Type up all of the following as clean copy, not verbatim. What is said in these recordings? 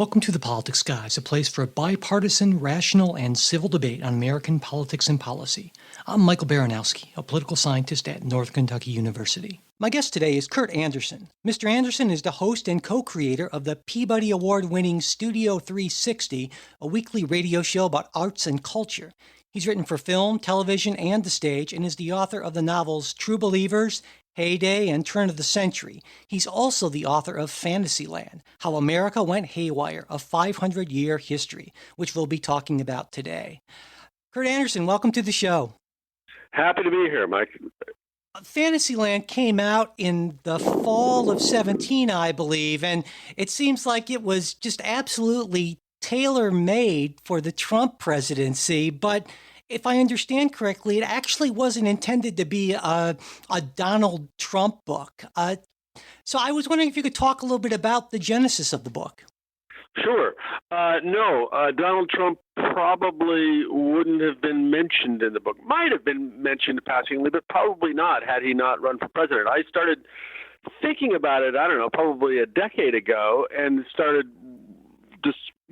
Welcome to The Politics Guys, a place for a bipartisan, rational, and civil debate on American politics and policy. I'm Michael Baranowski, a political scientist at North Kentucky University. My guest today is Kurt Andersen. Mr. Andersen is the host and co-creator of the Peabody Award-winning Studio 360, a weekly radio show about arts and culture. He's written for film, television, and the stage, and is the author of the novels True Believers, Heyday, and Turn of the Century. He's also the author of Fantasyland, How America Went Haywire, a 500-year history, which we'll be talking about today. Kurt Andersen, welcome to the show. Happy to be here, Mike. Fantasyland came out in the fall of 17, I believe, and it seems like it was just absolutely tailor-made for the Trump presidency, but if I understand correctly, it actually wasn't intended to be a Donald Trump book. So I was wondering if you could talk a little bit about the genesis of the book. Sure. No, Donald Trump probably wouldn't have been mentioned in the book. Might have been mentioned passingly, but probably not had he not run for president. I started thinking about it, I don't know, probably a decade ago, and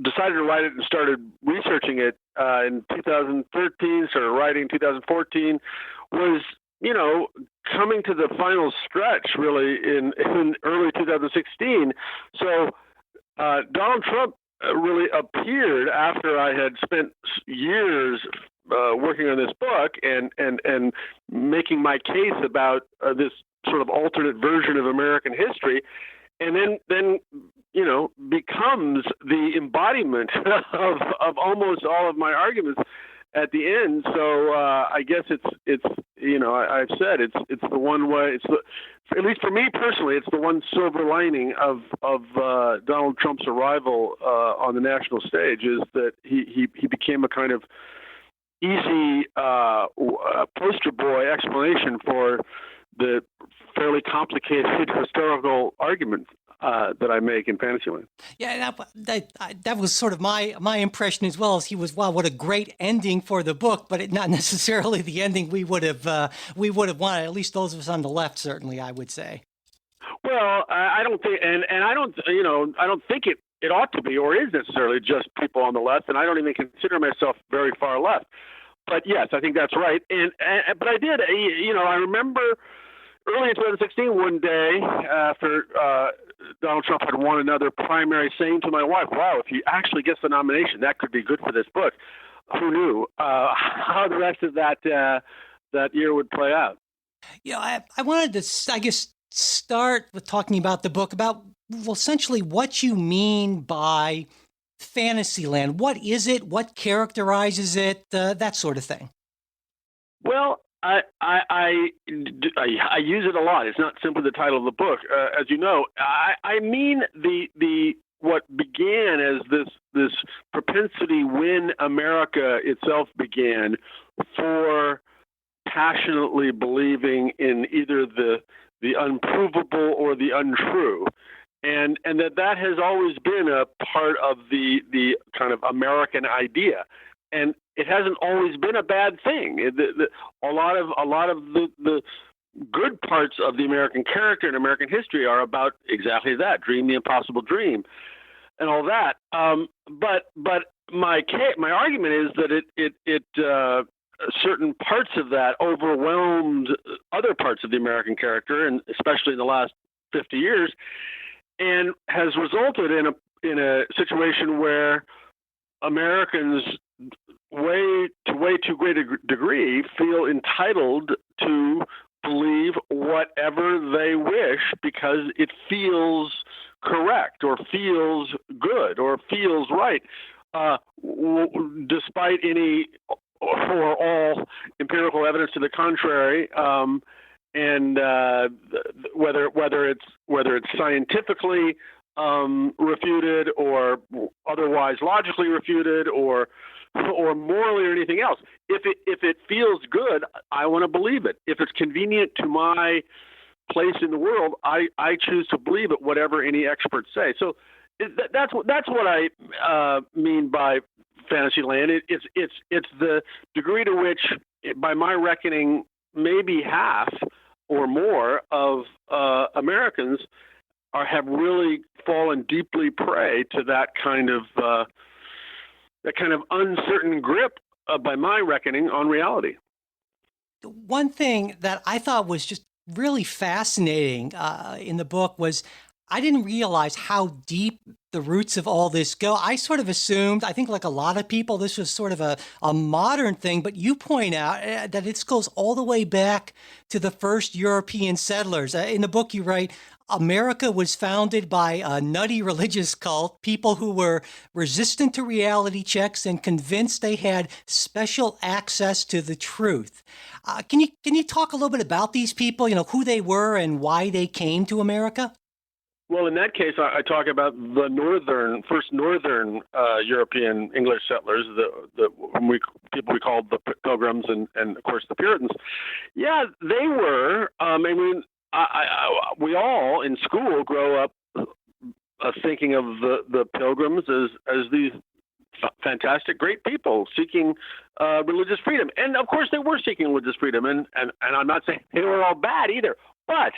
decided to write it and started researching it in 2013, started writing in 2014, was, coming to the final stretch really in early 2016. So Donald Trump really appeared after I had spent years working on this book and making my case about this sort of alternate version of American history, and then becomes the embodiment of almost all of my arguments at the end. So I guess it's I've said it's the one way. At least for me personally, it's the one silver lining of Donald Trump's arrival on the national stage is that he became a kind of easy poster boy explanation for the fairly complicated historical argument that I make in Fantasyland. Yeah, that was sort of my impression as well. As he was, wow, what a great ending for the book, but not necessarily the ending we would have wanted. At least those of us on the left, certainly, I would say. Well, I don't think, and I don't think it ought to be or is necessarily just people on the left, and I don't even consider myself very far left. But yes, I think that's right. But I did, I remember early in 2016, one day after Donald Trump had won another primary, saying to my wife, wow, if he actually gets the nomination, that could be good for this book. Who knew how the rest of that year would play out? I wanted to, I guess, start with talking about the book, about, well, essentially what you mean by Fantasyland. What is it? What characterizes it? That sort of thing. Well, I use it a lot. It's not simply the title of the book, as you know. I mean the what began as this propensity when America itself began for passionately believing in either the unprovable or the untrue, and that has always been a part of the kind of American idea. And it hasn't always been a bad thing. A lot of the good parts of the American character and American history are about exactly that: dream the impossible dream, and all that. But my argument is that certain parts of that overwhelmed other parts of the American character, and especially in the last 50 years, and has resulted in a situation where Americans way too great a degree feel entitled to believe whatever they wish because it feels correct or feels good or feels right, despite any or all empirical evidence to the contrary, and whether it's scientifically refuted or otherwise logically refuted or morally or anything else. If it feels good, I want to believe it. If it's convenient to my place in the world, I choose to believe it, whatever any experts say. So that's what I mean by Fantasyland. It's the degree to which, by my reckoning, maybe half or more of Americans have really fallen deeply prey to that kind of uncertain grip, by my reckoning, on reality. One thing that I thought was just really fascinating in the book was I didn't realize how deep the roots of all this go. I sort of assumed, I think like a lot of people, this was sort of a modern thing, but you point out that it goes all the way back to the first European settlers. In the book, you write, America was founded by a nutty religious cult, people who were resistant to reality checks and convinced they had special access to the truth. Can you talk a little bit about these people, who they were and why they came to America? Well, in that case, I talk about the first northern European English settlers, whom people we called the Pilgrims, and of course the Puritans. Yeah, they were. We all in school grow up thinking of the Pilgrims as these fantastic, great people seeking religious freedom, and of course they were seeking religious freedom, and I'm not saying they were all bad either, but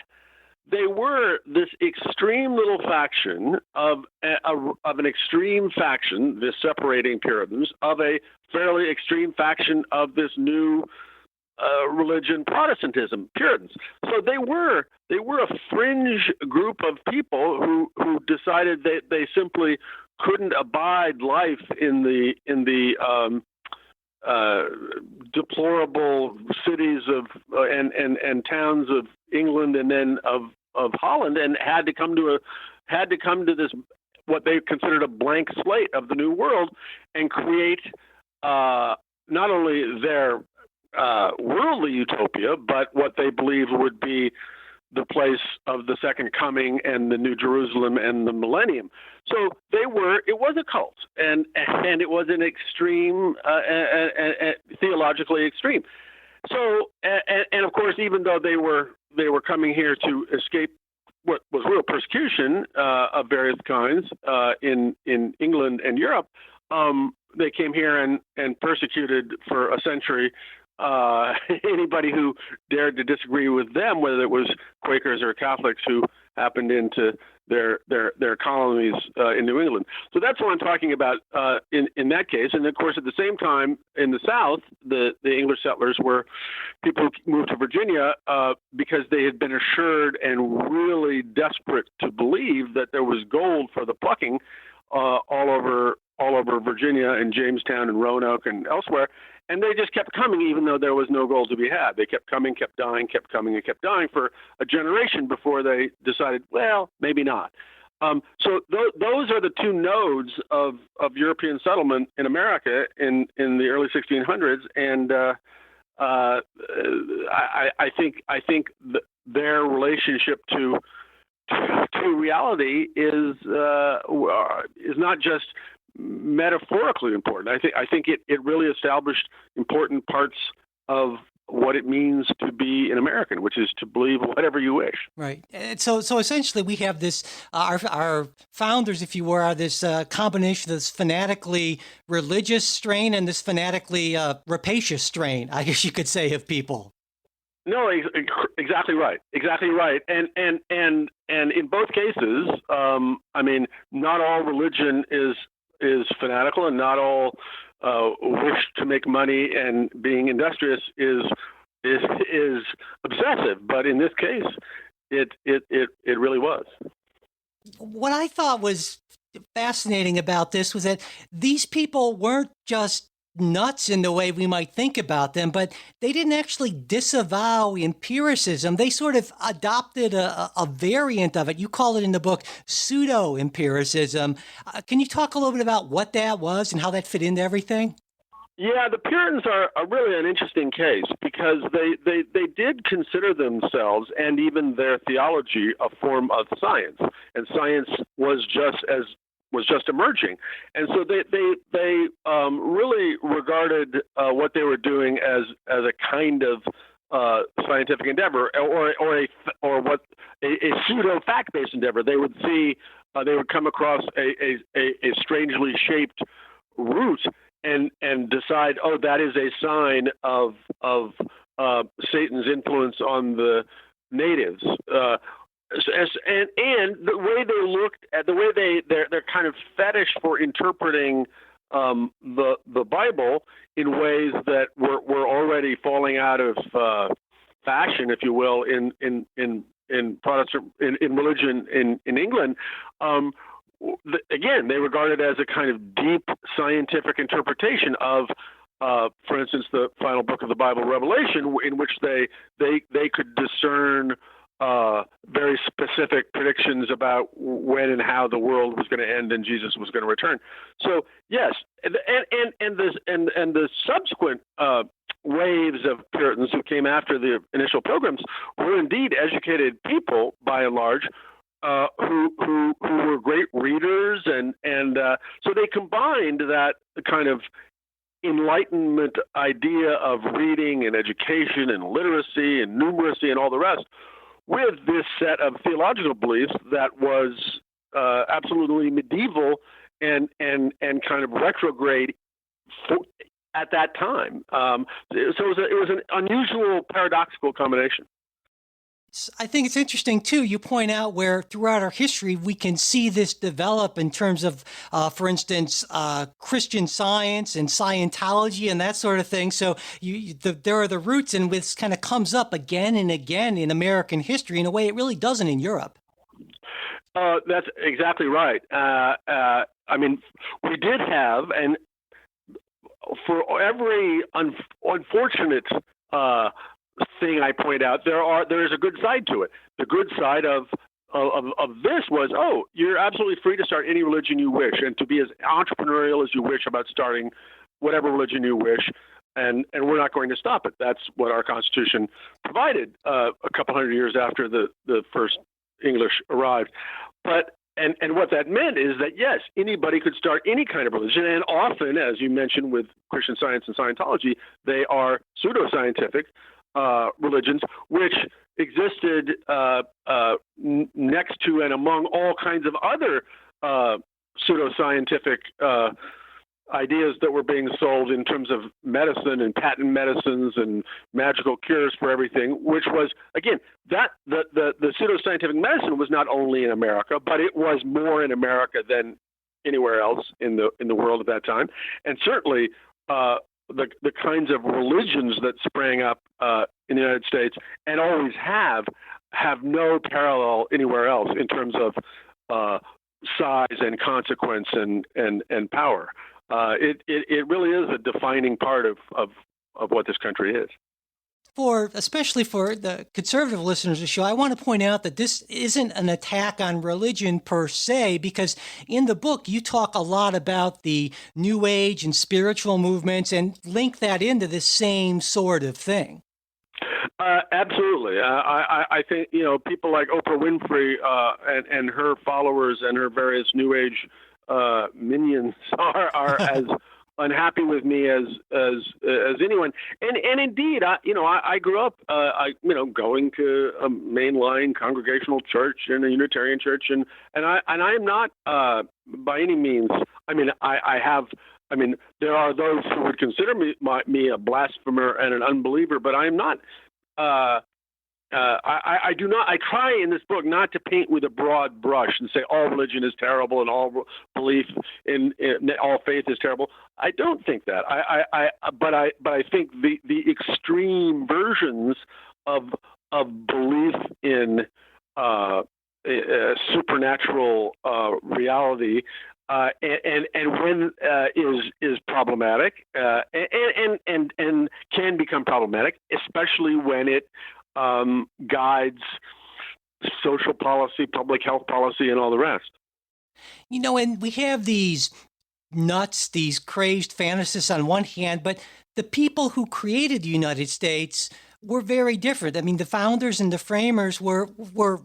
they were this extreme little faction of an extreme faction, this separating Puritans, of a fairly extreme faction of this new religion, Protestantism, Puritans. So they were a fringe group of people who decided that they simply couldn't abide life in the deplorable cities of and towns of England and then of Holland, and had to come to this, what they considered a blank slate of the new world, and create not only their worldly utopia, but what they believed would be the place of the second coming and the New Jerusalem and the millennium. So it was a cult, and it was an extreme, theologically extreme. So, and of course, even though they were coming here to escape what was real persecution of various kinds in England and Europe, they came here and persecuted for a century anybody who dared to disagree with them, whether it was Quakers or Catholics who happened into their colonies in New England. So that's what I'm talking about in that case. And of course, at the same time, in the South, the English settlers were people who moved to Virginia because they had been assured and really desperate to believe that there was gold for the plucking all over Virginia and Jamestown and Roanoke and elsewhere. And they just kept coming, even though there was no gold to be had. They kept coming, kept dying, kept coming, and kept dying for a generation before they decided, well, maybe not. So those are the two nodes of European settlement in America in the early 1600s, and I think their relationship to reality is not just metaphorically important. I think it really established important parts of what it means to be an American, which is to believe whatever you wish. Right. And so essentially we have this, our founders, if you were, are this combination of this fanatically religious strain and this fanatically rapacious strain, I guess you could say, of people. No, exactly right. Exactly right. And in both cases, not all religion is fanatical, and not all wish to make money and being industrious is obsessive. But in this case, it really was. What I thought was fascinating about this was that these people weren't just nuts in the way we might think about them, but they didn't actually disavow empiricism. They sort of adopted a variant of it. You call it in the book pseudo-empiricism. Can you talk a little bit about what that was and how that fit into everything? Yeah, the Puritans are really an interesting case because they did consider themselves and even their theology a form of science, and science was just emerging, and so they really regarded what they were doing as a kind of scientific endeavor, or a pseudo fact-based endeavor. They would see they would come across a strangely shaped root and decide, oh, that is a sign of Satan's influence on the natives. and the way they looked at the way their kind of fetish for interpreting the Bible in ways that were already falling out of fashion, if you will, in Protestant in religion in England. Again, they regarded it as a kind of deep scientific interpretation of, for instance, the final book of the Bible, Revelation, in which they could discern very specific predictions about when and how the world was going to end and Jesus was going to return. So yes, and the subsequent waves of Puritans who came after the initial Pilgrims were indeed educated people by and large, who were great readers, and so they combined that kind of Enlightenment idea of reading and education and literacy and numeracy and all the rest with this set of theological beliefs that was absolutely medieval and kind of retrograde at that time. So it was an unusual, paradoxical combination. I think it's interesting, too, you point out where throughout our history we can see this develop in terms of, for instance, Christian Science and Scientology and that sort of thing. So there are the roots, and this kind of comes up again and again in American history in a way it really doesn't in Europe. That's exactly right. I mean, we did have, and for every unfortunate thing I point out, there is a good side to it. The good side of this was, you're absolutely free to start any religion you wish and to be as entrepreneurial as you wish about starting whatever religion you wish, and we're not going to stop it. That's what our Constitution provided a couple hundred years after the first English arrived. But and what that meant is that, yes, anybody could start any kind of religion, and often, as you mentioned with Christian Science and Scientology, they are pseudoscientific religions, which existed next to and among all kinds of other pseudoscientific ideas that were being sold in terms of medicine and patent medicines and magical cures for everything, which was, again, that the pseudoscientific medicine was not only in America, but it was more in America than anywhere else in the world at that time. And certainly the kinds of religions that sprang up in the United States and always have no parallel anywhere else in terms of size and consequence and power. It really is a defining part of what this country is. Especially for the conservative listeners of the show, I want to point out that this isn't an attack on religion per se, because in the book you talk a lot about the New Age and spiritual movements and link that into the same sort of thing. Absolutely. I think, people like Oprah Winfrey and her followers and her various New Age minions are as unhappy with me as anyone. And indeed, I grew up, going to a mainline congregational church and a Unitarian church, and I am not by any means. I mean, there are those who would consider me a blasphemer and an unbeliever, but I am not. I do not. I try in this book not to paint with a broad brush and say all religion is terrible and all belief in all faith is terrible. I don't think that. But I think the extreme versions of belief in supernatural reality and when is problematic and can become problematic, especially when it guides social policy, public health policy, and all the rest. And we have these nuts, these crazed fantasists on one hand, but the people who created the United States were very different. I mean, the founders and the framers were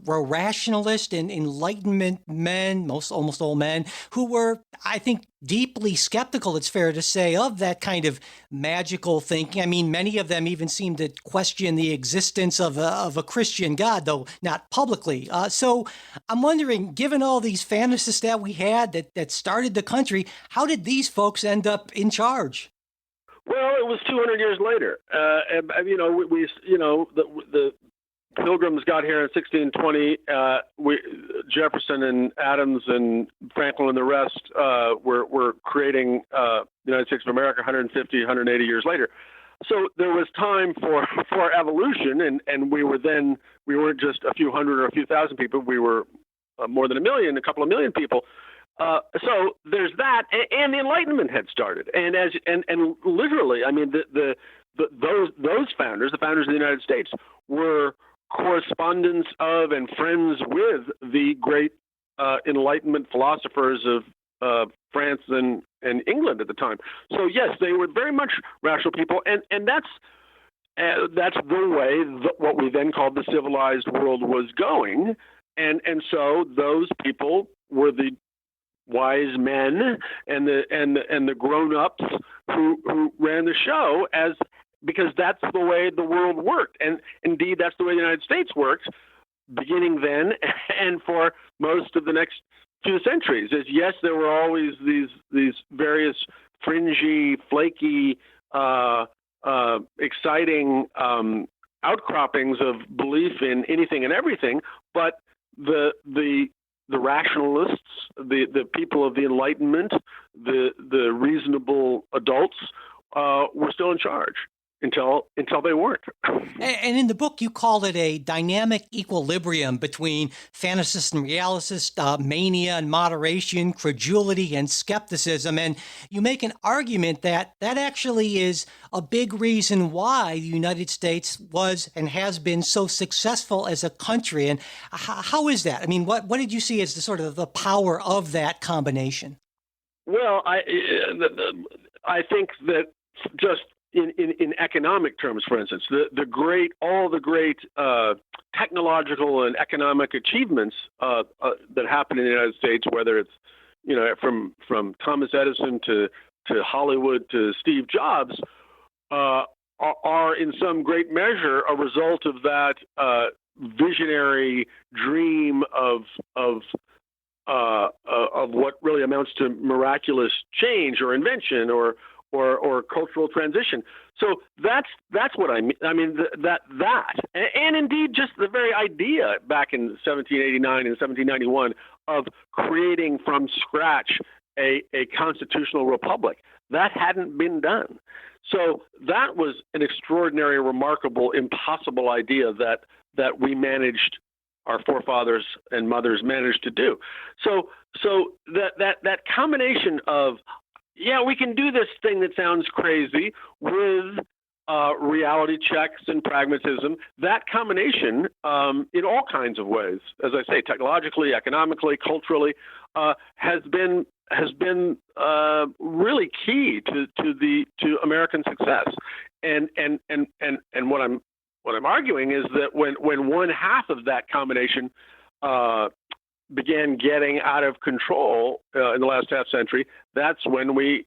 rationalist and Enlightenment men, almost all men, who were, I think, deeply skeptical, it's fair to say, of that kind of magical thinking. I mean, many of them even seem to question the existence of a Christian God, though not publicly. So I'm wondering, given all these fantasists that we had that started the country, how did these folks end up in charge? Well, it was 200 years later. The Pilgrims got here in 1620. Jefferson and Adams and Franklin and the rest were creating the United States of America 150, 180 years later. So there was time for evolution, and we weren't just a few hundred or a few thousand people. We were more than a couple of million people. So there's that, and the Enlightenment had started, and literally, I mean, those founders, the founders of the United States, were correspondents of and friends with the great Enlightenment philosophers of France and England at the time. So yes, they were very much rational people, and that's the way what we then called the civilized world was going, and so those people were the wise men and the grown-ups who ran the show, because that's the way the world worked, and indeed that's the way the United States worked, beginning then and for most of the next few centuries. Yes, there were always these various fringy, flaky, exciting outcroppings of belief in anything and everything, but the rationalists, the people of the Enlightenment, the reasonable adults were still in charge until they weren't. And in the book, you called it a dynamic equilibrium between fantasist and realist, mania and moderation, credulity and skepticism. And you make an argument that actually is a big reason why the United States was and has been so successful as a country. And how is that? I mean, what did you see as the sort of the power of that combination? Well, I think that just in economic terms, for instance, all the great technological and economic achievements that happen in the United States, whether it's from Thomas Edison to Hollywood to Steve Jobs, are in some great measure a result of that visionary dream of what really amounts to miraculous change or invention or cultural transition. So that's what I mean. I mean that and indeed just the very idea back in 1789 and 1791 of creating from scratch a constitutional republic, that hadn't been done. So that was an extraordinary, remarkable, impossible idea that we managed, our forefathers and mothers managed to do. So that combination of, yeah, we can do this thing that sounds crazy with reality checks and pragmatism. That combination, in all kinds of ways, as I say, technologically, economically, culturally, has been really key to American success. And what I'm arguing is that when one half of that combination began getting out of control in the last half century, that's when we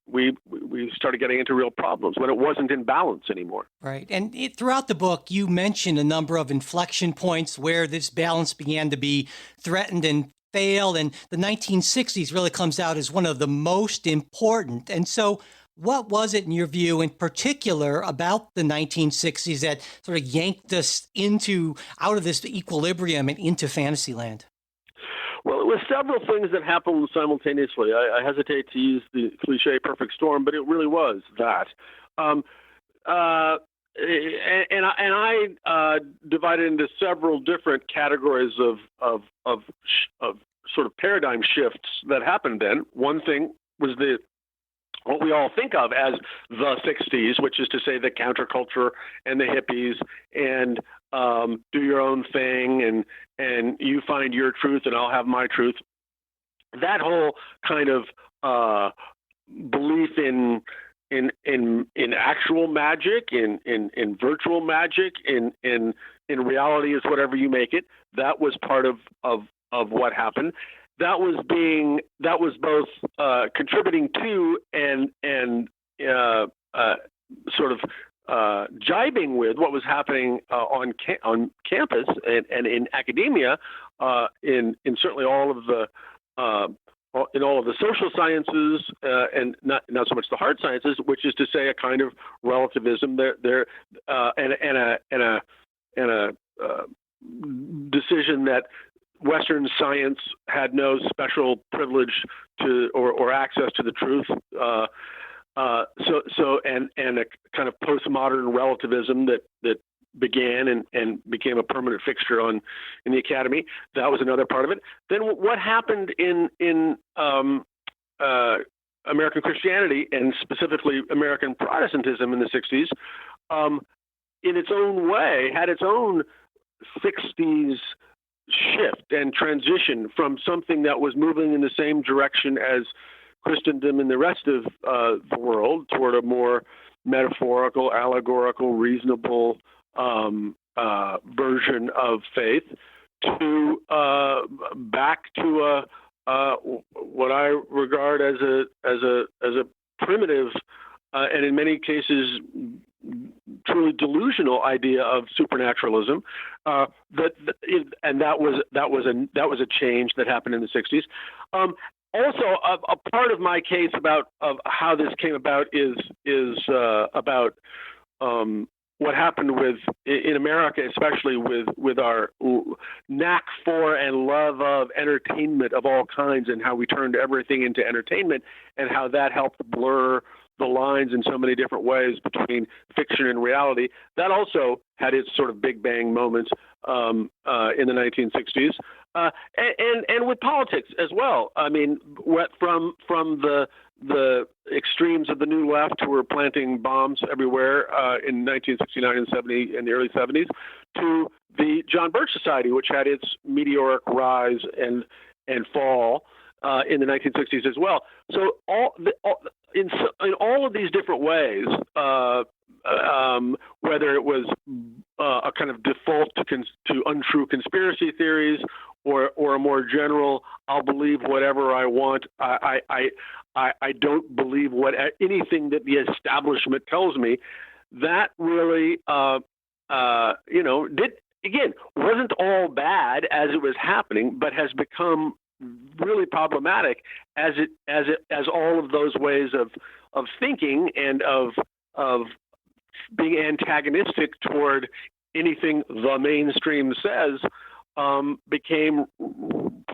started getting into real problems, when it wasn't in balance anymore. Right. And throughout the book, you mentioned a number of inflection points where this balance began to be threatened and failed. And the 1960s really comes out as one of the most important. And so what was it, in your view, in particular about the 1960s that sort of yanked us out of this equilibrium and into Fantasyland? Well, it was several things that happened simultaneously. I hesitate to use the cliche perfect storm, but it really was that. And I divided into several different categories of sort of paradigm shifts that happened then. One thing was what we all think of as the 60s, which is to say the counterculture and the hippies and do your own thing and you find your truth and I'll have my truth. That whole kind of belief in actual magic, in virtual magic, in reality is whatever you make it. That was part of what happened. That was both contributing to and sort of jibing with what was happening on campus and in academia, in certainly all of the in all of the social sciences and not so much the hard sciences, which is to say a kind of relativism there and a decision that Western science had no special privilege to or access to the truth. And a kind of postmodern relativism that began and became a permanent fixture in the Academy. That was another part of it. Then what happened in American Christianity, and specifically American Protestantism in the 60s, in its own way, had its own 60s shift and transition from something that was moving in the same direction as Christendom and the rest of the world toward a more metaphorical, allegorical, reasonable version of faith to back to what I regard as a primitive and in many cases truly delusional idea of supernaturalism. That was a change that happened in the 60s. Also, a part of my case of how this came about is about what happened in America, especially with our knack for and love of entertainment of all kinds, and how we turned everything into entertainment, and how that helped blur the lines in so many different ways between fiction and reality. That also had its sort of big bang moments in the 1960s, and with politics as well. I mean, from the extremes of the New Left, who were planting bombs everywhere in 1969 and 70 and the early 70s, to the John Birch Society, which had its meteoric rise and fall in the 1960s as well. So in all of these different ways, whether it was a kind of default to untrue conspiracy theories, or a more general, I'll believe whatever I want. I don't believe anything that the establishment tells me. That really, wasn't all bad as it was happening, but has become really problematic as all of those ways of thinking and of being antagonistic toward anything the mainstream says became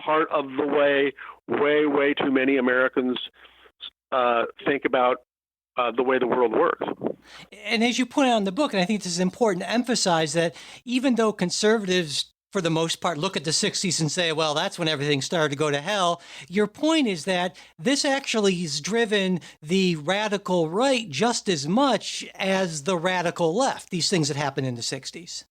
part of the way way too many Americans think about the way the world works. And as you point out in the book, and I think this is important to emphasize, that even though conservatives, for the most part, look at the 60s and say, well, that's when everything started to go to hell, your point is that this actually has driven the radical right just as much as the radical left, these things that happened in the 60s.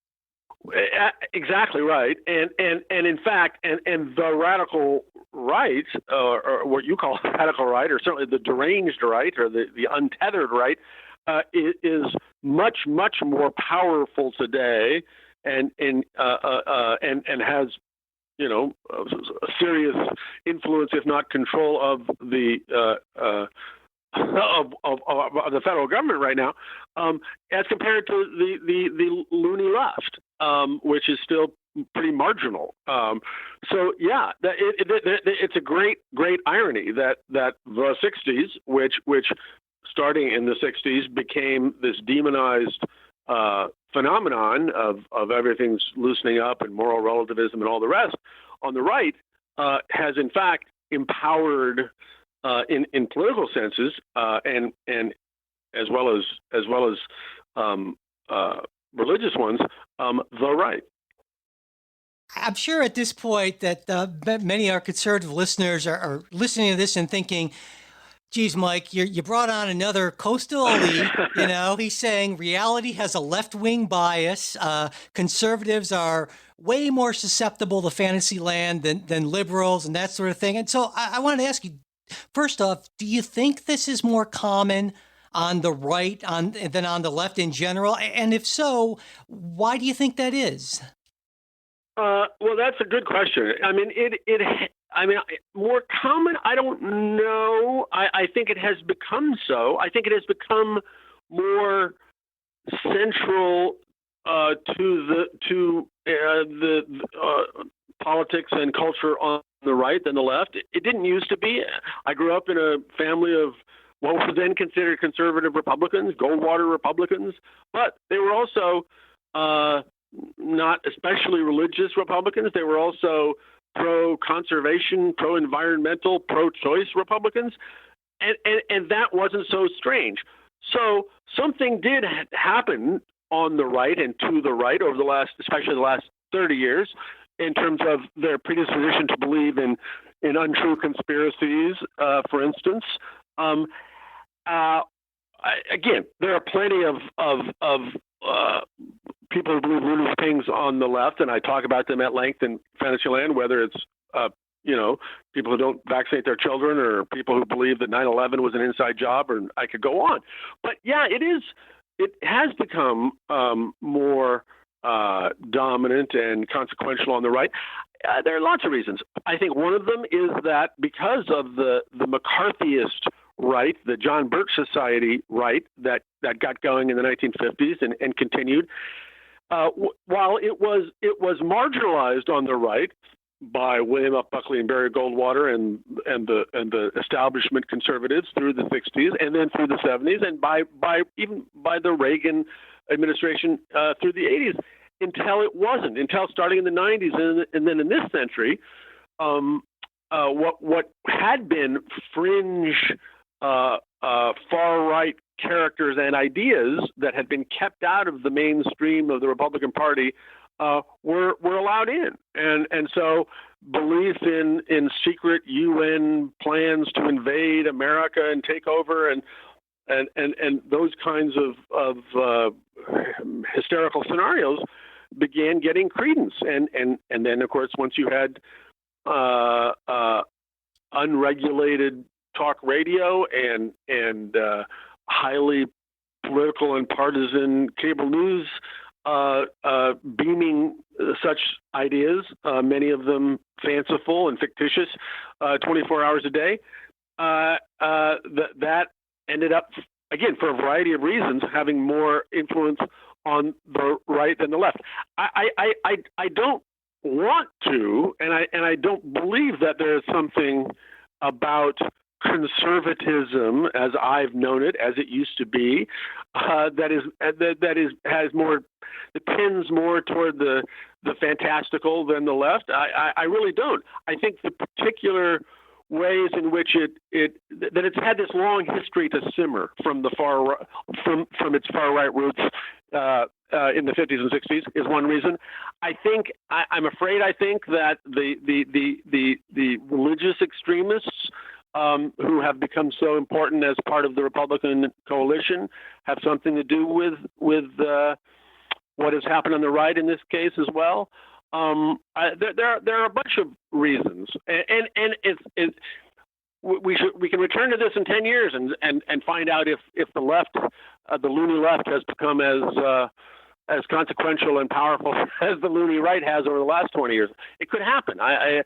Exactly right, and in fact, and the radical right, or what you call radical right, or certainly the deranged right, or the untethered right, is much more powerful today, and has a serious influence, if not control, of the of the federal government right now, as compared to the loony left, which is still pretty marginal. So yeah, it's a great irony that the 60s, which starting in the 60s became this demonized phenomenon of everything's loosening up and moral relativism and all the rest, on the right, has in fact empowered in political senses and as well as religious ones, the right. I'm sure at this point that many of our conservative listeners are listening to this and thinking, geez, Mike, you brought on another coastal elite. He's saying reality has a left-wing bias. Conservatives are way more susceptible to Fantasyland than liberals and that sort of thing. And so I wanted to ask you, first off, do you think this is more common on the right than on the left in general? And if so, why do you think that is? Well, that's a good question. I mean, more common, I don't know. I think it has become so. I think it has become more central to the politics and culture on the right than the left. It didn't used to be. I grew up in a family of what were then considered conservative Republicans, Goldwater Republicans, but they were also not especially religious Republicans. They were also pro-conservation, pro-environmental, pro-choice Republicans, and that wasn't so strange. So something did happen on the right and to the right over especially the last 30 years, in terms of their predisposition to believe in untrue conspiracies, for instance. Again, there are plenty of people who believe loony things on the left, and I talk about them at length in Fantasyland, whether it's people who don't vaccinate their children, or people who believe that 9/11 was an inside job, or I could go on. But yeah, it has become more dominant and consequential on the right. There are lots of reasons. I think one of them is that because of the McCarthyist right, the John Birch Society right that got going in the 1950s and continued, while it was marginalized on the right by William F. Buckley and Barry Goldwater and the establishment conservatives through the 60s and then through the 70s, and even by the Reagan administration through the 80s, until starting in the 90s and then in this century, what had been fringe far right characters and ideas that had been kept out of the mainstream of the Republican Party were allowed in, and so belief in secret UN plans to invade America and take over and those kinds of hysterical scenarios began getting credence, and then of course once you had unregulated talk radio and highly political and partisan cable news beaming such ideas, many of them fanciful and fictitious, 24 hours a day, that ended up, again, for a variety of reasons, having more influence on the right than the left. I don't want to, and I don't believe that there is something about conservatism, as I've known it, as it used to be, that tends more toward the fantastical than the left. I really don't. I think the particular ways in which it's had this long history to simmer from the from its far right roots in the 50s and 60s is one reason. I'm afraid that the religious extremists who have become so important as part of the Republican coalition have something to do with what has happened on the right in this case as well. There are a bunch of reasons, and we can return to this in 10 years and find out if the left, the loony left, has become as consequential and powerful as the loony right has over the last 20 years. It could happen. I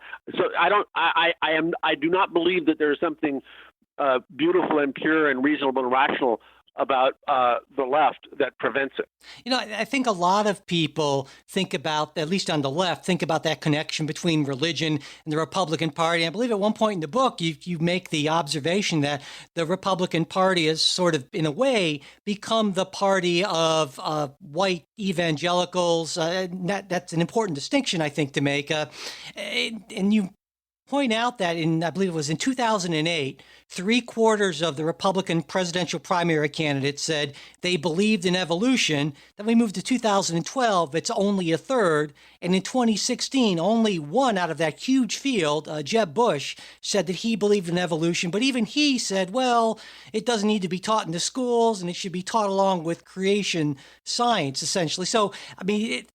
do not believe that there is something beautiful and pure and reasonable and rational about the left that prevents it. I think a lot of people think about, at least on the left, think about that connection between religion and the Republican Party. I believe at one point in the book, you make the observation that the Republican Party has sort of, in a way, become the party of white evangelicals. That's an important distinction, I think, to make. And you point out that I believe it was in 2008, 3/4 of the Republican presidential primary candidates said they believed in evolution. Then we moved to 2012, it's only a third. And in 2016, only one out of that huge field, Jeb Bush, said that he believed in evolution. But even he said, well, it doesn't need to be taught in the schools, and it should be taught along with creation science, essentially. So, I mean,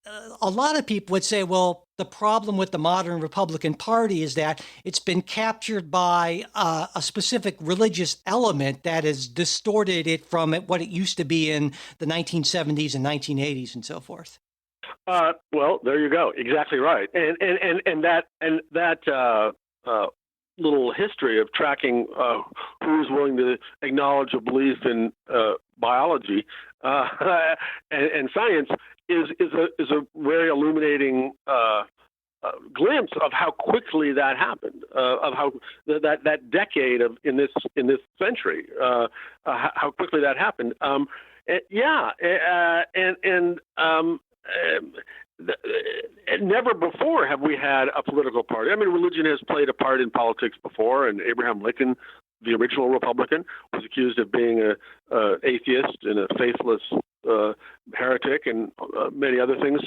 a lot of people would say, well, the problem with the modern Republican Party is that it's been captured by a specific religious element that has distorted it from what it used to be in the 1970s and 1980s and so forth. Well, there you go. Exactly right. And that little history of tracking who's willing to acknowledge a belief in biology and science is a very illuminating glimpse of how quickly that happened, of how that decade in this century, how quickly that happened. never before have we had a political party. I mean, religion has played a part in politics before, and Abraham Lincoln, the original Republican, was accused of being a atheist and a faithless heretic and many other things.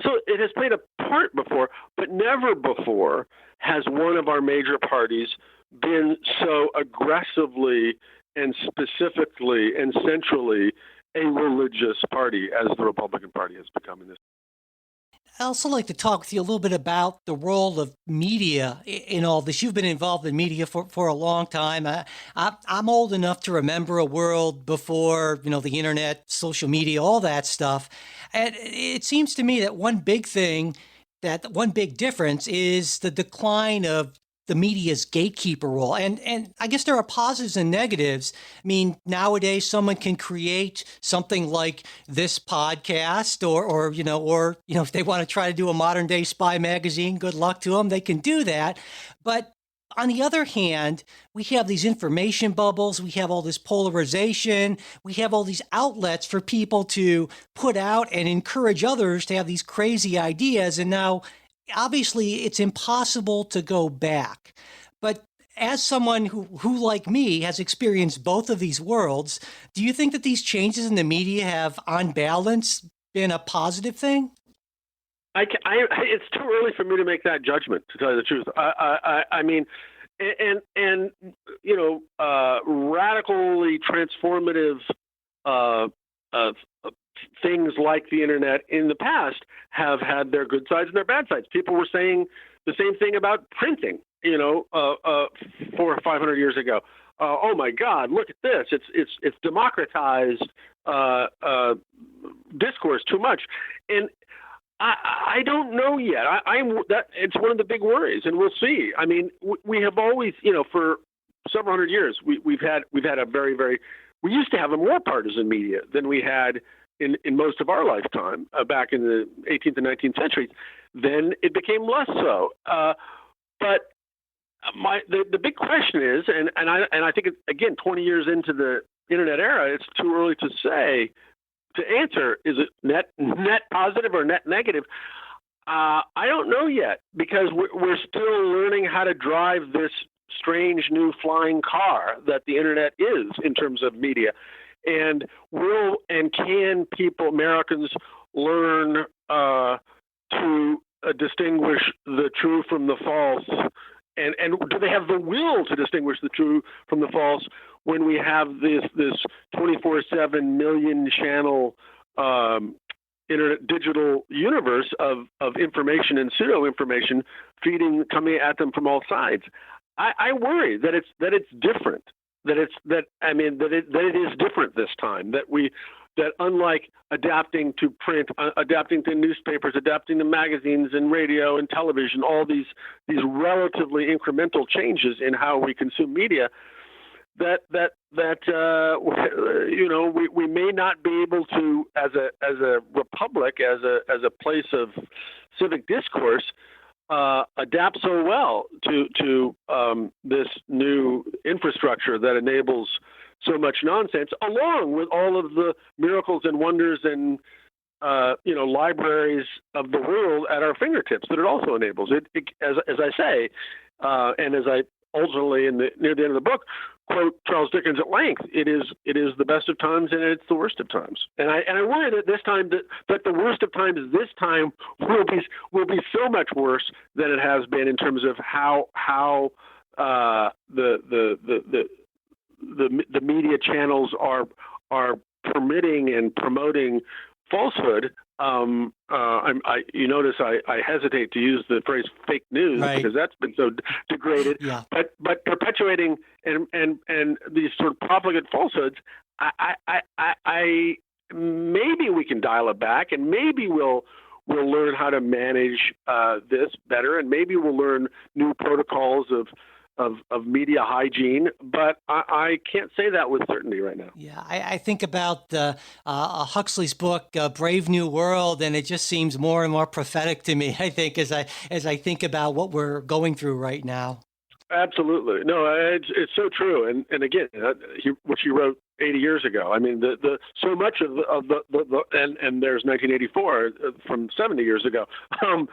So it has played a part before, but never before has one of our major parties been so aggressively and specifically and centrally a religious party as the Republican Party has become in this. I'd also like to talk with you a little bit about the role of media in all this. You've been involved in media for a long time. I'm old enough to remember a world before, the internet, social media, all that stuff. And it seems to me that one big difference is the decline of the media's gatekeeper role. And I guess there are positives and negatives. I mean, nowadays someone can create something like this podcast or if they want to try to do a modern day spy magazine, good luck to them. They can do that. But on the other hand, we have these information bubbles. We have all this polarization. We have all these outlets for people to put out and encourage others to have these crazy ideas. And now, obviously, it's impossible to go back. But as someone who, like me, has experienced both of these worlds, do you think that these changes in the media have, on balance, been a positive thing? It's too early for me to make that judgment, to tell you the truth. I mean, radically transformative things like the internet in the past have had their good sides and their bad sides. People were saying the same thing about printing, 400 or 500 years ago. Oh my God, look at this! It's democratized discourse too much, and I don't know yet. It's one of the big worries, and we'll see. I mean, we have always, for several hundred years, we've had a very, very. We used to have a more partisan media than we had in most of our lifetime back in the 18th and 19th centuries. Then it became less so. But the big question is, and I think again, 20 years into the internet era, it's too early to answer. Is it net positive or net negative? I don't know yet, because we're still learning how to drive this strange new flying car that the internet is in terms of media. And can people, Americans, learn to distinguish the true from the false? And do they have the will to distinguish the true from the false when we have this 24/7 million channel internet digital universe of information and pseudo information coming at them from all sides? I worry that it's different. That it is different this time. That unlike adapting to print, adapting to newspapers, adapting to magazines and radio and television, all these relatively incremental changes in how we consume media, that we may not be able to, as a republic, as a place of civic discourse, adapt so well to this new infrastructure that enables so much nonsense, along with all of the miracles and wonders and libraries of the world at our fingertips that it also enables. It as I say, and as I ultimately near the end of the book quote Charles Dickens at length, it is the best of times and it's the worst of times. And I worry that this time that the worst of times this time will be so much worse than it has been in terms of how the media channels are permitting and promoting falsehood. You notice I hesitate to use the phrase fake news, right, because that's been so degraded. Yeah. But perpetuating and these sort of profligate falsehoods, I maybe we can dial it back, and maybe we'll learn how to manage this better, and maybe we'll learn new protocols of media hygiene, but I can't say that with certainty right now. Yeah, I think about Huxley's book, Brave New World, and it just seems more and more prophetic to me, I think, as I think about what we're going through right now. Absolutely. No, it's so true. And again, what she wrote 80 years ago. I mean, the so much of the and there's 1984 from 70 years ago. So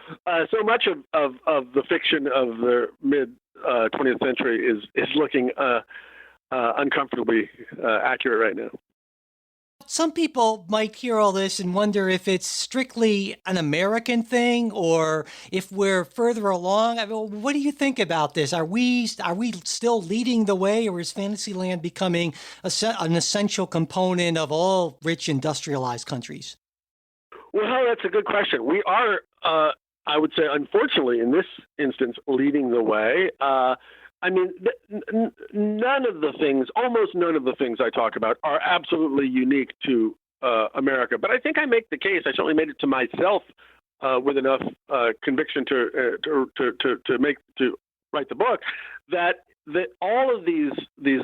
much of the fiction of the mid 20th century is looking uncomfortably accurate right now. Some people might hear all this and wonder if it's strictly an American thing or if we're further along. I mean, what do you think about this? Are we still leading the way, or is Fantasyland becoming an essential component of all rich industrialized countries? Well, that's a good question. We are, I would say, unfortunately, in this instance, leading the way. I mean, almost none of the things I talk about are absolutely unique to America. But I think I make the case. I certainly made it to myself with enough conviction to write the book that all of these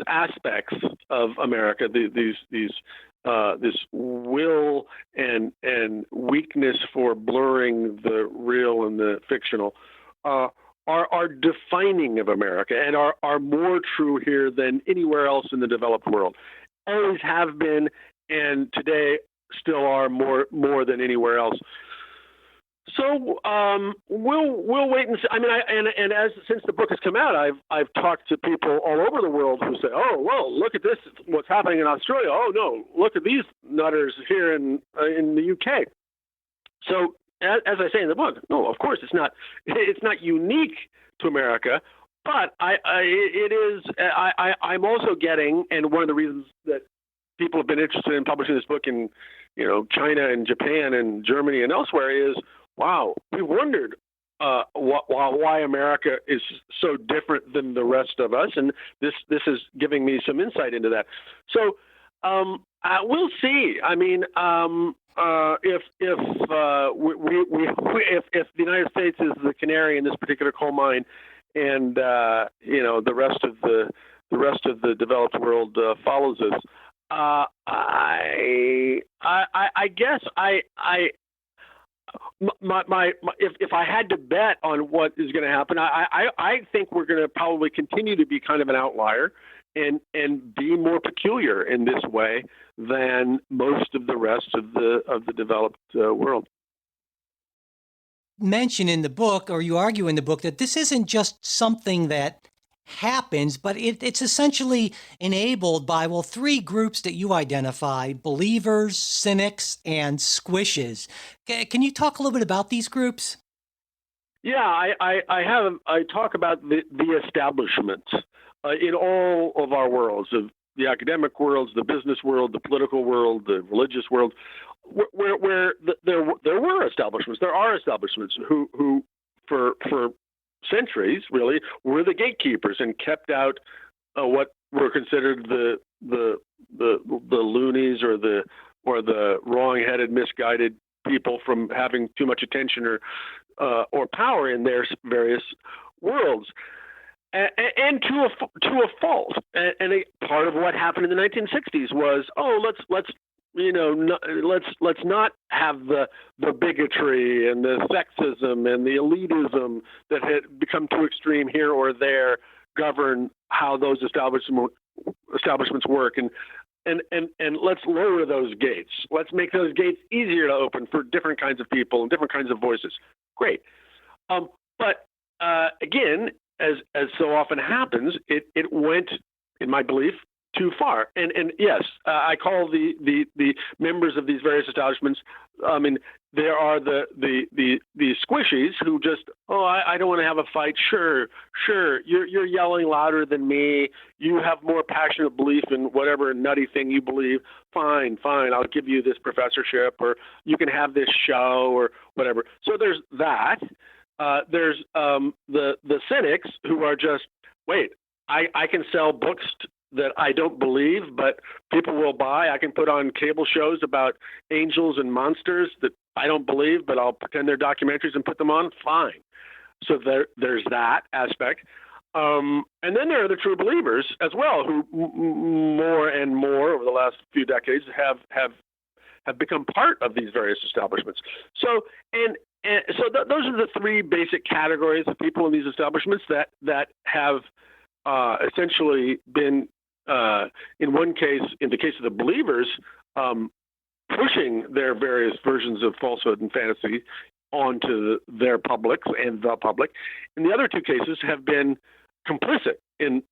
aspects of America, this will and weakness for blurring the real and the fictional. Are defining of America and are more true here than anywhere else in the developed world. Always have been, and today still are more than anywhere else. So we'll wait and see. I mean, since the book has come out, I've talked to people all over the world who say, "Oh, well, look at this! What's happening in Australia? Oh no, look at these nutters here in the UK." So, as I say in the book, no, of course it's not unique to America, but it is. I'm also getting, and one of the reasons that people have been interested in publishing this book in, China and Japan and Germany and elsewhere is, wow, we wondered why America is so different than the rest of us, and this is giving me some insight into that. So we'll see. I mean. If the United States is the canary in this particular coal mine, and the rest of the developed world follows us, I guess if I had to bet on what is going to happen, I think we're going to probably continue to be kind of an outlier and be more peculiar in this way than most of the rest of the developed world. Mention in the book, or you argue in the book, that this isn't just something that happens, but it's essentially enabled by, three groups that you identify: believers, cynics, and squishes. Can you talk a little bit about these groups? Yeah, I talk about the establishment in all of our worlds, of the academic worlds, the business world, the political world, the religious world, where there were establishments. There are establishments who for centuries really were the gatekeepers and kept out what were considered the loonies or the wrong-headed, misguided people from having too much attention or power in their various worlds. And to a fault. And part of what happened in the 1960s was, let's not have the bigotry and the sexism and the elitism that had become too extreme here or there govern how those establishments work, and let's lower those gates. Let's make those gates easier to open for different kinds of people and different kinds of voices. Great, but again, as so often happens, it went, in my belief, too far. And yes, I call the members of these various establishments. I mean, there are the squishies who just, I don't want to have a fight. Sure, you're yelling louder than me. You have more passionate belief in whatever nutty thing you believe. Fine, I'll give you this professorship, or you can have this show, or whatever. So there's that. There's the cynics who are just, wait, I can sell books that I don't believe, but people will buy. I can put on cable shows about angels and monsters that I don't believe, but I'll pretend they're documentaries and put them on. Fine. So there's that aspect. And then there are the true believers as well, who more and more over the last few decades have become part of these various establishments. So, so those are the three basic categories of people in these establishments that have essentially been, in one case, in the case of the believers, pushing their various versions of falsehood and fantasy onto their publics and the public. In the other two cases, have been complicit in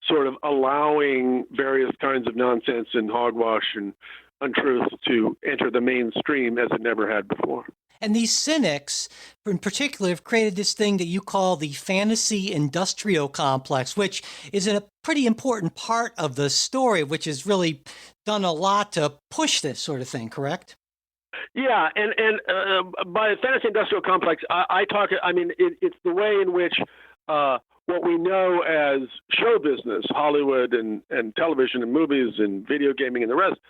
sort of allowing various kinds of nonsense and hogwash and untruth to enter the mainstream as it never had before. And these cynics, in particular, have created this thing that you call the fantasy industrial complex, which is a pretty important part of the story, which has really done a lot to push this sort of thing, correct? Yeah, and by fantasy industrial complex, it's the way in which what we know as show business, Hollywood and television and movies and video gaming and the rest,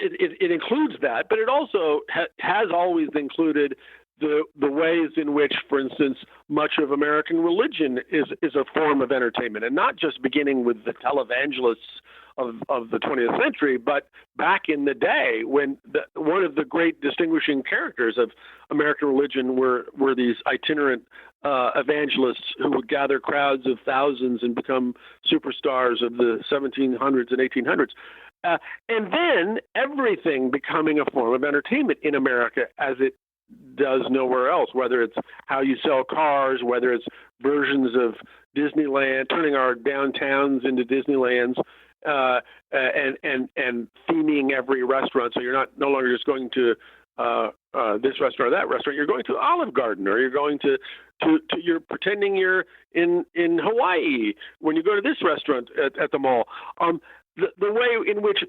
it includes that, but it also has always included the ways in which, for instance, much of American religion is a form of entertainment, and not just beginning with the televangelists of the 20th century, but back in the day when one of the great distinguishing characters of American religion were these itinerant evangelists who would gather crowds of thousands and become superstars of the 1700s and 1800s. And then everything becoming a form of entertainment in America as it does nowhere else, whether it's how you sell cars, whether it's versions of Disneyland, turning our downtowns into Disneylands, and theming every restaurant. So you're no longer just going to this restaurant or that restaurant. You're going to Olive Garden, or you're going to you're pretending you're in Hawaii when you go to this restaurant at the mall. The way in which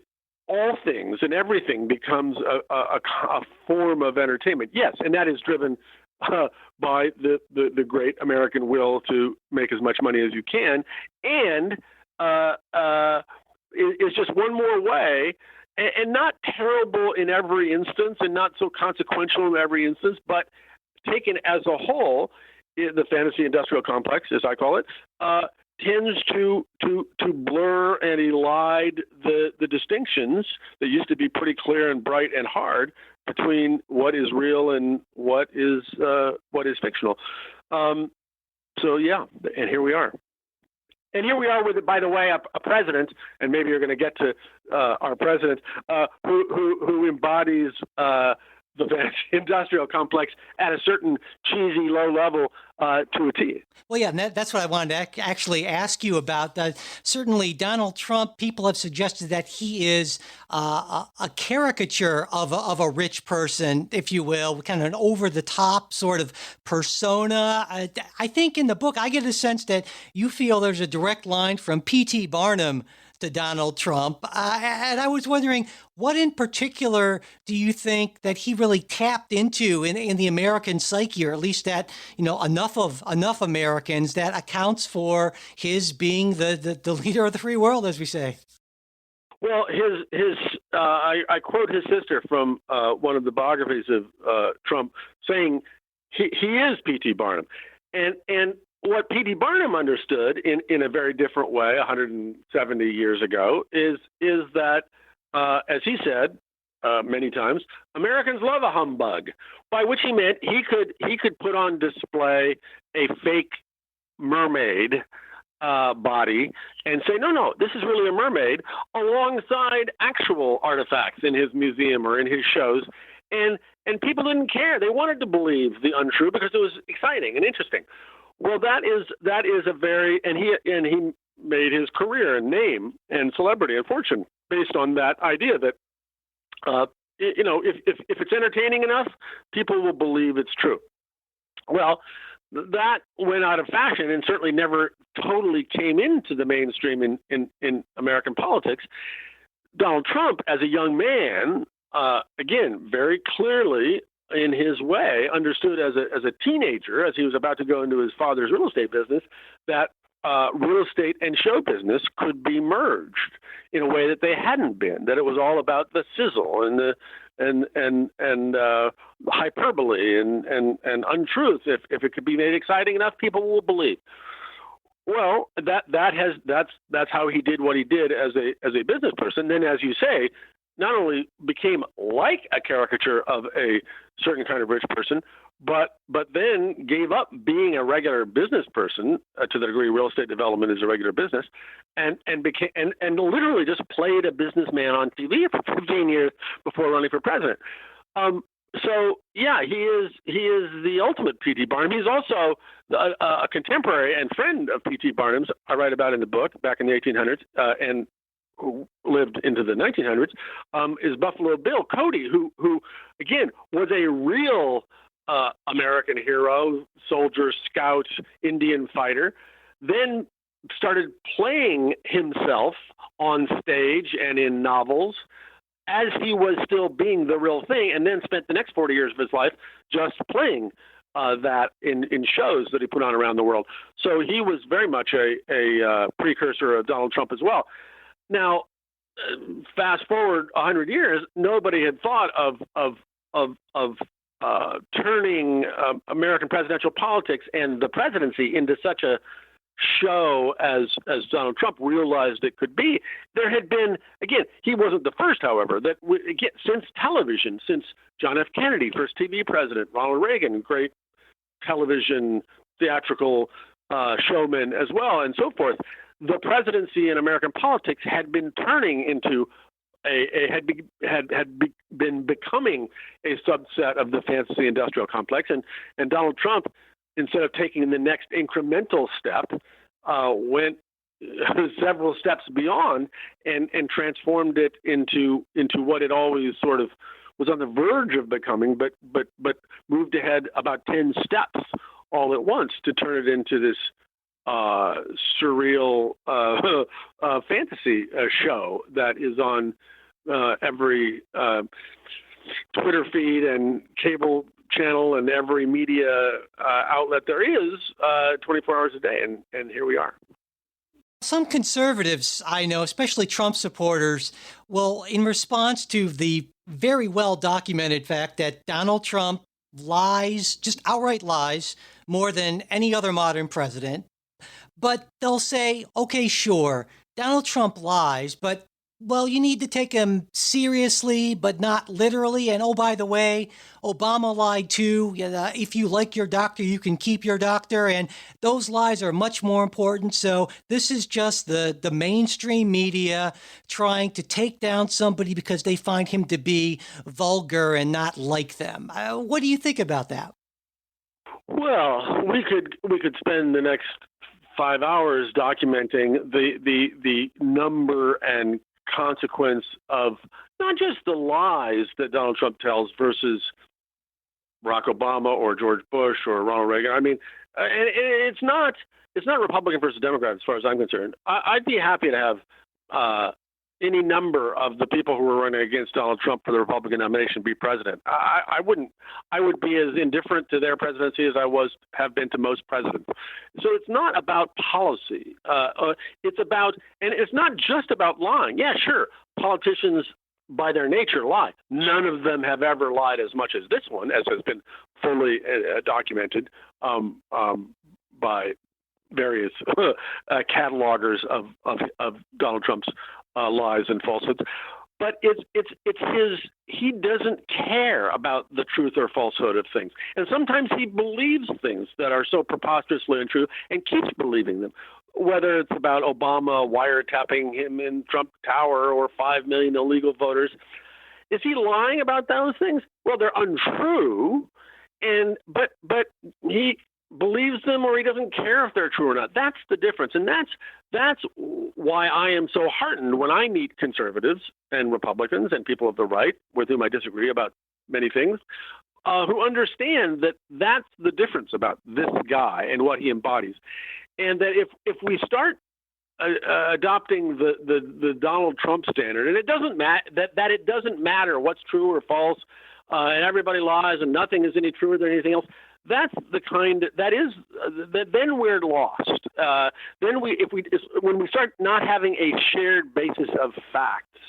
all things and everything becomes a form of entertainment. Yes, and that is driven by the great American will to make as much money as you can, and it's just one more way, and not terrible in every instance, and not so consequential in every instance, but taken as a whole, the fantasy industrial complex, as I call it, tends to blur and elide the distinctions that used to be pretty clear and bright and hard between what is real and what is fictional. So yeah, and here we are. And here we are with, by the way, a president, and maybe you're going to get to our president, who embodies the fantasy industrial complex at a certain cheesy low level to a T. Well, yeah, and that's what I wanted to actually ask you about. Certainly, Donald Trump, people have suggested that he is a caricature of a rich person, if you will, kind of an over-the-top sort of persona. I think in the book, I get a sense that you feel there's a direct line from P.T. Barnum to Donald Trump. And I was wondering, what in particular do you think that he really tapped into in the American psyche, or at least that, enough Americans, that accounts for his being the leader of the free world, as we say? Well, I quote his sister from one of the biographies of Trump saying he is P.T. Barnum. And what P.T. Barnum understood in a very different way 170 years ago is that, as he said many times, Americans love a humbug, by which he meant he could put on display a fake mermaid body and say, no, this is really a mermaid, alongside actual artifacts in his museum or in his shows. And people didn't care. They wanted to believe the untrue because it was exciting and interesting. Well, that is a very, and he made his career and name and celebrity and fortune based on that idea that, if it's entertaining enough, people will believe it's true. Well, that went out of fashion and certainly never totally came into the mainstream in American politics. Donald Trump, as a young man, again, very clearly, in his way, understood as a teenager, as he was about to go into his father's real estate business, that real estate and show business could be merged in a way that they hadn't been. That it was all about the sizzle and the hyperbole and untruth. If it could be made exciting enough, people will believe. Well, that's how he did what he did as a business person. Then, as you say, not only became like a caricature of a certain kind of rich person, but then gave up being a regular business person to the degree real estate development is a regular business, and became and literally just played a businessman on TV for 15 years before running for president. So yeah, he is the ultimate P.T. Barnum. He's also a contemporary and friend of P.T. Barnum's. I write about in the book back in the 1800s and who lived into the 1900s. Is Buffalo Bill Cody, who again was a real American hero, soldier, scout, Indian fighter. Then started playing himself on stage and in novels as he was still being the real thing, and then spent the next 40 years of his life just playing that in shows that he put on around the world. So he was very much a precursor of Donald Trump as well. Now, fast forward 100 years, nobody had thought of turning American presidential politics and the presidency into such a show as Donald Trump realized it could be. There had been, again, he wasn't the first, however, that again, since television, since John F. Kennedy, first TV president, Ronald Reagan, great television theatrical showman as well, and so forth, the presidency in American politics had been turning into had been becoming a subset of the fantasy industrial complex, and Donald Trump, instead of taking the next incremental step, went several steps beyond and transformed it into what it always sort of was on the verge of becoming, but moved ahead about 10 steps all at once to turn it into this surreal fantasy show that is on every Twitter feed and cable channel and every media outlet there is 24 hours a day. And here we are. Some conservatives I know, especially Trump supporters, will, in response to the very well documented fact that Donald Trump lies, just outright lies, more than any other modern president, but they'll say, okay, sure, Donald Trump lies, but well, you need to take him seriously, but not literally. And oh, by the way, Obama lied too. If you like your doctor, you can keep your doctor. And those lies are much more important. So this is just the mainstream media trying to take down somebody because they find him to be vulgar and not like them. What do you think about that? Well, we could spend the next 5 hours documenting the number and consequence of not just the lies that Donald Trump tells versus Barack Obama or George Bush or Ronald Reagan. I mean, and it's not Republican versus Democrat as far as I'm concerned. I'd be happy to have any number of the people who were running against Donald Trump for the Republican nomination be president. I would be as indifferent to their presidency as I have been to most presidents. So it's not about policy. It's about, and it's not just about lying. Yeah, sure, politicians by their nature lie. None of them have ever lied as much as this one, as has been fully documented by various catalogers of Donald Trump's lies and falsehoods. But it's his, he doesn't care about the truth or falsehood of things. And sometimes he believes things that are so preposterously untrue and keeps believing them, whether it's about Obama wiretapping him in Trump Tower or 5 million illegal voters. Is he lying about those things? Well, they're untrue, but he believes them, or he doesn't care if they're true or not. That's the difference. And that's why I am so heartened when I meet conservatives and Republicans and people of the right with whom I disagree about many things, who understand that that's the difference about this guy and what he embodies. And that if we start adopting the Donald Trump standard, and it doesn't that it doesn't matter what's true or false, and everybody lies and nothing is any truer than anything else, that's the kind then we're lost. Then when we start not having a shared basis of facts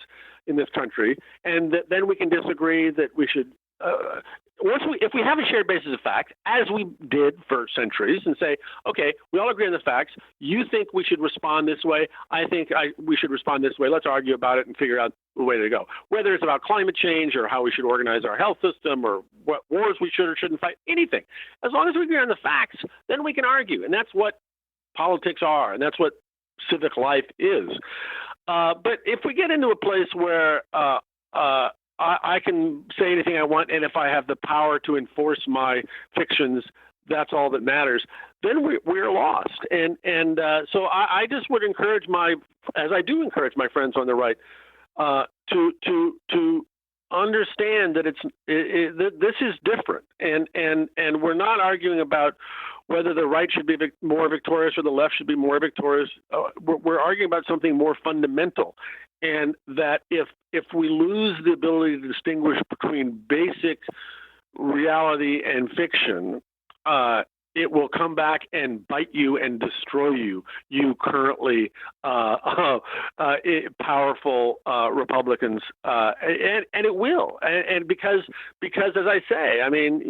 in this country, and then we can disagree that we should if we have a shared basis of fact, as we did for centuries, and say, okay, we all agree on the facts. You think we should respond this way. I think we should respond this way. Let's argue about it and figure out the way to go. Whether it's about climate change or how we should organize our health system or what wars we should or shouldn't fight, anything. As long as we agree on the facts, then we can argue. And that's what politics are, and that's what civic life is. But if we get into a place where I can say anything I want, and if I have the power to enforce my fictions, that's all that matters, then we're lost. And so I just would encourage as I do encourage my friends on the right, to understand that this is different, and we're not arguing about whether the right should be more victorious or the left should be more victorious. We're arguing about something more fundamental, and that if we lose the ability to distinguish between basic reality and fiction, it will come back and bite you and destroy you. You currently powerful Republicans, and it will. And because as I say, I mean,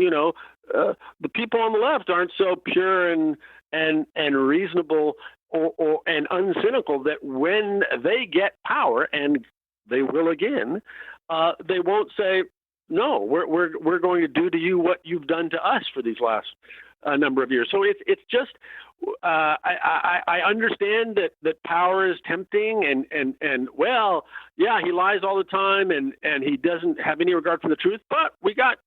the people on the left aren't so pure and reasonable or and uncynical that when they get power, and they will again, they won't say, no, we're going to do to you what you've done to us for these last number of years. So it's just I understand that power is tempting, and well, yeah, he lies all the time, and he doesn't have any regard for the truth. But we got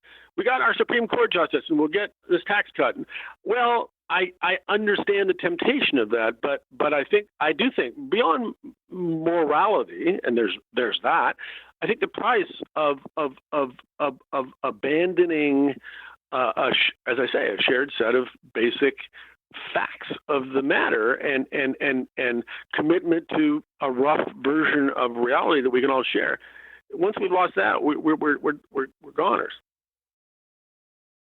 our Supreme Court justice, and we'll get this tax cut. Well, I understand the temptation of that, but I do think beyond morality, and there's that. I think the price of abandoning, as I say, a shared set of basic facts of the matter and commitment to a rough version of reality that we can all share. Once we've lost that, we're goners.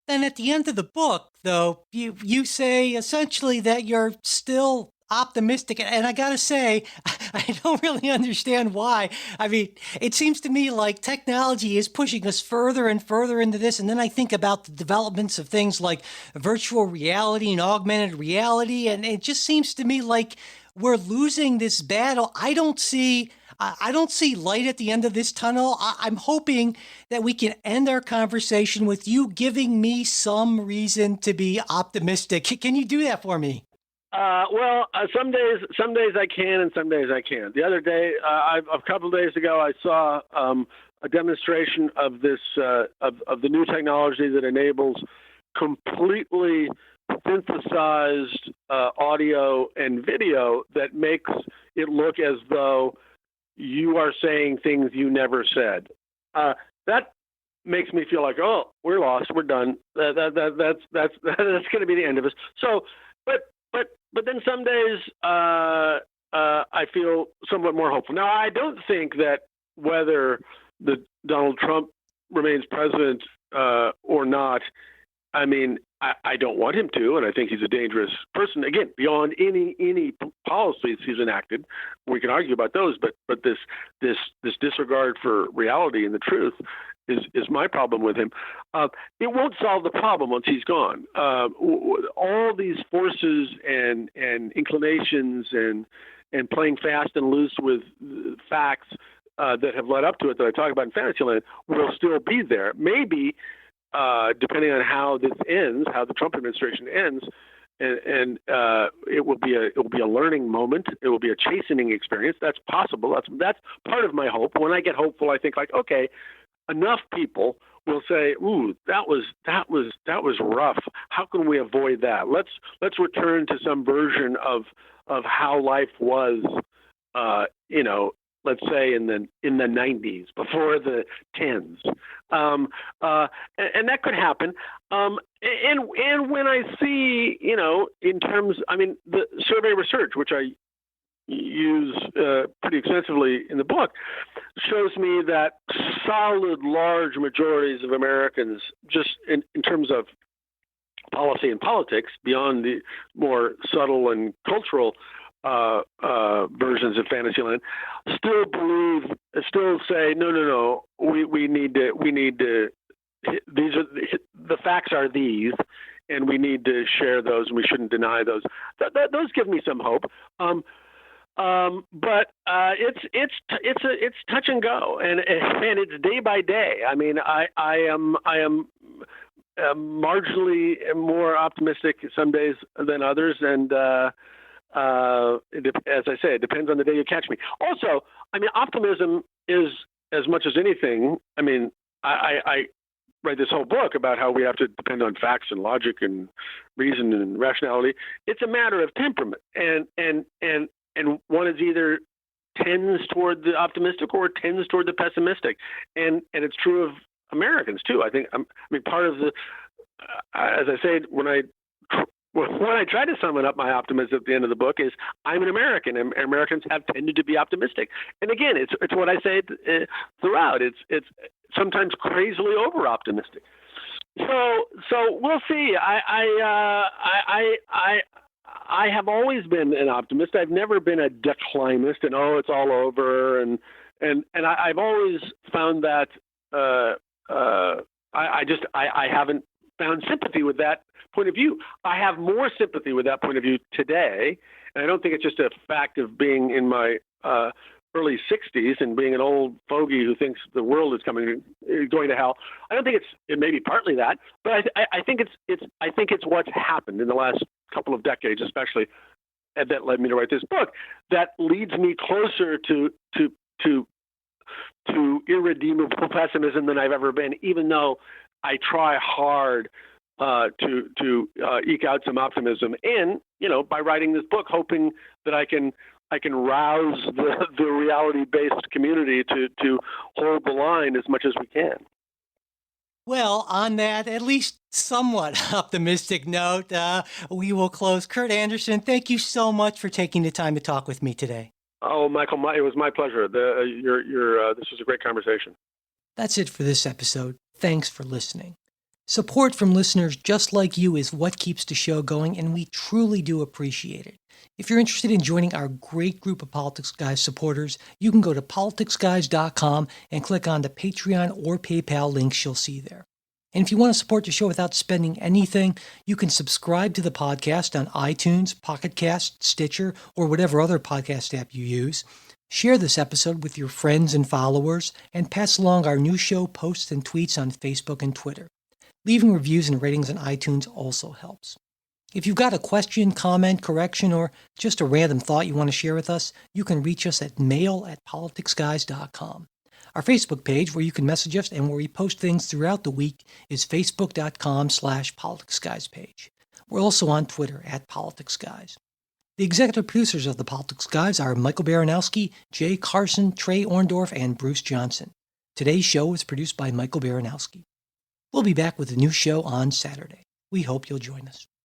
Then at the end of the book, though, you say essentially that you're still optimistic. And I got to say, I don't really understand why. I mean, it seems to me like technology is pushing us further and further into this. And then I think about the developments of things like virtual reality and augmented reality. And it just seems to me like we're losing this battle. I don't see light at the end of this tunnel. I'm hoping that we can end our conversation with you giving me some reason to be optimistic. Can you do that for me? Some days I can, and some days I can't. The other day, a couple of days ago, I saw a demonstration of this of the new technology that enables completely synthesized audio and video that makes it look as though you are saying things you never said. That makes me feel like, oh, we're lost, we're done. That's going to be the end of us. So, but then some days I feel somewhat more hopeful. Now, I don't think that whether Donald Trump remains president or not, I mean, I don't want him to, and I think he's a dangerous person. Again, beyond any policies he's enacted, we can argue about those. But this disregard for reality and the truth is my problem with him. It won't solve the problem once he's gone. All these forces and inclinations and playing fast and loose with facts that have led up to it that I talk about in Fantasyland will still be there. Maybe. Depending on how this ends, how the Trump administration ends, and it will be a learning moment. It will be a chastening experience. That's possible. That's part of my hope. When I get hopeful, I think like, okay, enough people will say, "Ooh, that was rough. How can we avoid that? Let's return to some version of how life was, let's say in the 90s, before the 10s, and that could happen. And when I see, in terms, I mean, the survey research, which I use pretty extensively in the book, shows me that solid, large majorities of Americans, just in terms of policy and politics, beyond the more subtle and cultural versions of Fantasyland, still say no. We need to these are the facts are these, and we need to share those, and we shouldn't deny those. Those give me some hope. But it's touch and go, and it's day by day. I mean, I am marginally more optimistic some days than others, and as I say, it depends on the day you catch me. Also, I mean, optimism is, as much as anything. I mean, I write this whole book about how we have to depend on facts and logic and reason and rationality. It's a matter of temperament, and one is either tends toward the optimistic or tends toward the pessimistic, and it's true of Americans too. I mean, part of the, as I say, when I try to sum up my optimism at the end of the book, is I'm an American, and Americans have tended to be optimistic. And again, it's what I say throughout. It's sometimes crazily over optimistic. So we'll see. I have always been an optimist. I've never been a declinist, and it's all over. And I've always found that I haven't found sympathy with that point of view. I have more sympathy with that point of view today, and I don't think it's just a fact of being in my early 60s and being an old fogey who thinks the world is going to hell. I don't think it may be partly that, but I think it's what's happened in the last couple of decades, especially, and that led me to write this book. That leads me closer to irredeemable pessimism than I've ever been, even though I try hard to eke out some optimism, and by writing this book, hoping that I can rouse the reality-based community to hold the line as much as we can. Well, on that at least somewhat optimistic note, we will close. Kurt Andersen, thank you so much for taking the time to talk with me today. Oh, Michael, it was my pleasure. This was a great conversation. That's it for this episode. Thanks for listening. Support from listeners just like you is what keeps the show going, and we truly do appreciate it. If you're interested in joining our great group of Politics Guys supporters, you can go to politicsguys.com and click on the Patreon or PayPal links you'll see there. And if you want to support the show without spending anything, you can subscribe to the podcast on iTunes, Pocket Cast, Stitcher, or whatever other podcast app you use. Share this episode with your friends and followers, and pass along our new show posts and tweets on Facebook and Twitter. Leaving reviews and ratings on iTunes also helps. If you've got a question, comment, correction, or just a random thought you want to share with us, you can reach us at mail@politicsguys.com. Our Facebook page, where you can message us and where we post things throughout the week, is facebook.com/politicsguyspage. We're also on Twitter @politicsguys. The executive producers of the Politics Guys are Michael Baranowski, Jay Carson, Trey Orndorff, and Bruce Johnson. Today's show was produced by Michael Baranowski. We'll be back with a new show on Saturday. We hope you'll join us.